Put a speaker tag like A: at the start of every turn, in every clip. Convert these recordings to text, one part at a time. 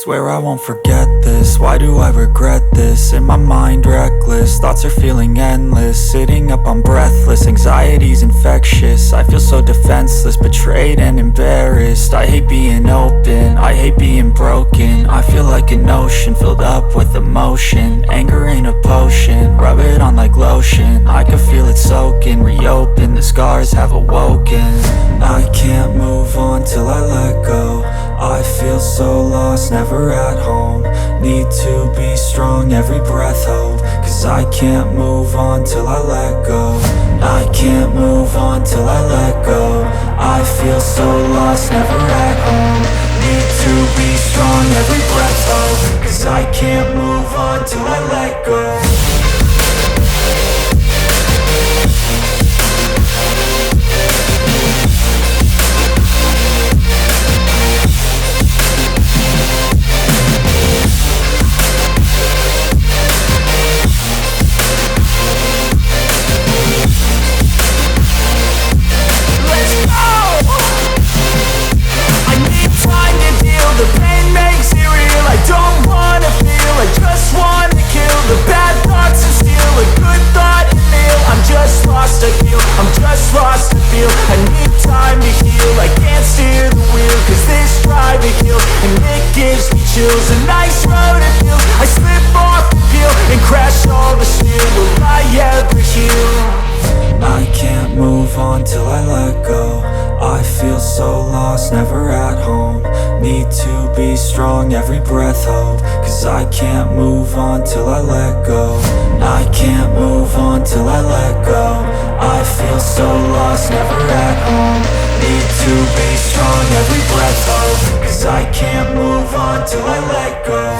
A: Swear I won't forget this, why do I regret this? In my mind reckless, thoughts are feeling endless. Sitting up, I'm breathless, anxiety's infectious. I feel so defenseless, betrayed and embarrassed. I hate being open, I hate being broken. I feel like an ocean filled up with emotion. Anger ain't a potion, rub it on like lotion. I can feel it soaking, reopen, the scars have awoken. I can't move on till I let go. I feel so lost, never at home. Need to be strong, every breath hold. Cause I can't move on till I let go. I can't move on till I let go. I feel so lost, never at home. Need to be strong, every breath hold. Cause I can't move on till I let go.
B: The pain makes it real, I don't wanna feel, I just wanna kill the bad thoughts and steal a good thought and kneel. I'm just lost, I feel, I'm just lost, I feel. I need time to heal, I can't steer the wheel. Cause this drive it kills, and it gives me chills. A nice road it feels, I slip off the peel and crash all the steel. Will I ever heal?
A: I can't move on till I let go. I feel so lost, never at home. Need to be strong, every breath hold. Cause I can't move on till I let go. I can't move on till I let go. I feel so lost, never at home. Need to be strong, every breath hold. Cause I can't move on till I let go.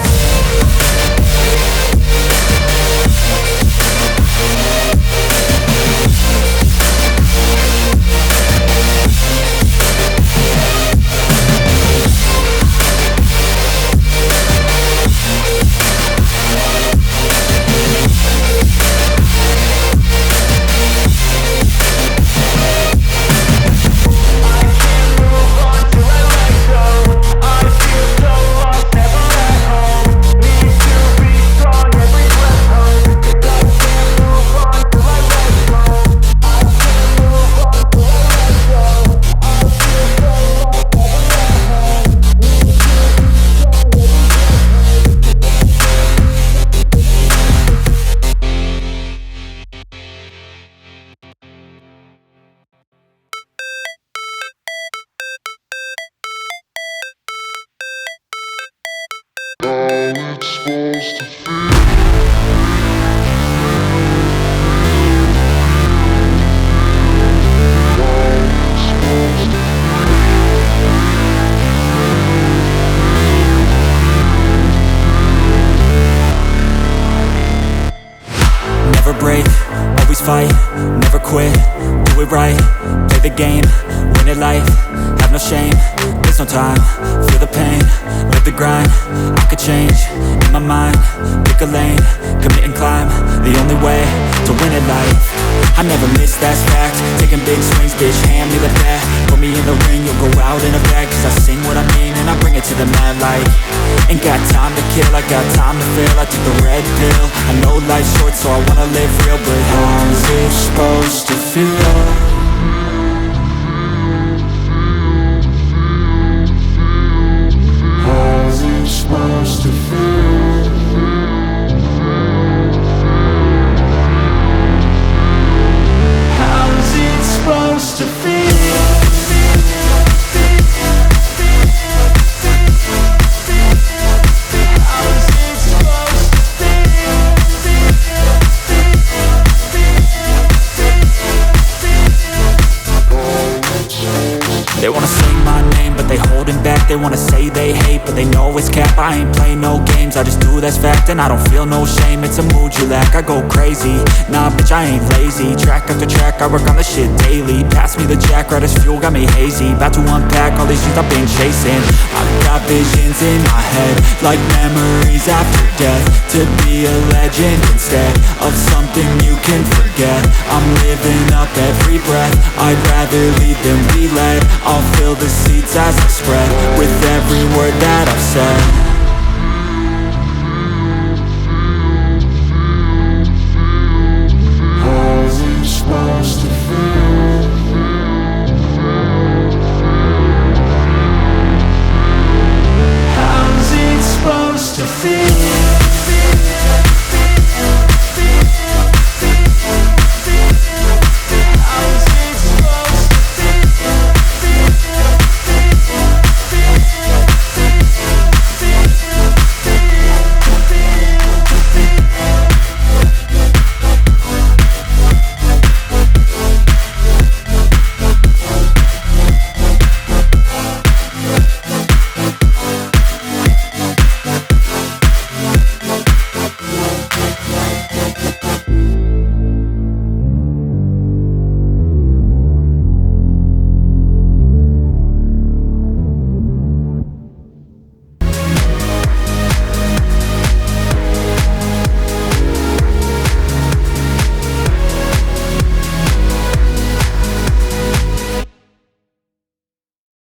A: Never break, always fight, never quit, do it right, play the game, win it life, have no shame, there's no time, feel the pain, live the grind, I could change, in my mind, pick a lane, commit and climb, the only way to win it life. I never miss, that's fact, taking big swings, bitch, hand me the bat, put me in the ring, you'll go out in a bag, cause I sing what I mean and I bring it to the mad light. Ain't got time to kill, I got time to feel, I took the red pill, I know life's short so I wanna live real, but how's it supposed to feel? How's it supposed to feel? How's it supposed to feel? They wanna say my name, but they holding back. They wanna say they hate, but they know it's cap. I ain't play no games, I just do, that's fact. And I don't feel no shame, it's a mood you lack. I go crazy, nah bitch I ain't lazy. Track after track, I work on this shit daily. Pass me the jack, right as fuel, got me hazy. About to unpack all these things I've been chasing. I've got visions in my head, like memories after death. To be a legend instead of something you can forget. I'm living up every breath, I'd rather lead than be led. I'll fill the seats as I spread with every word that I've said.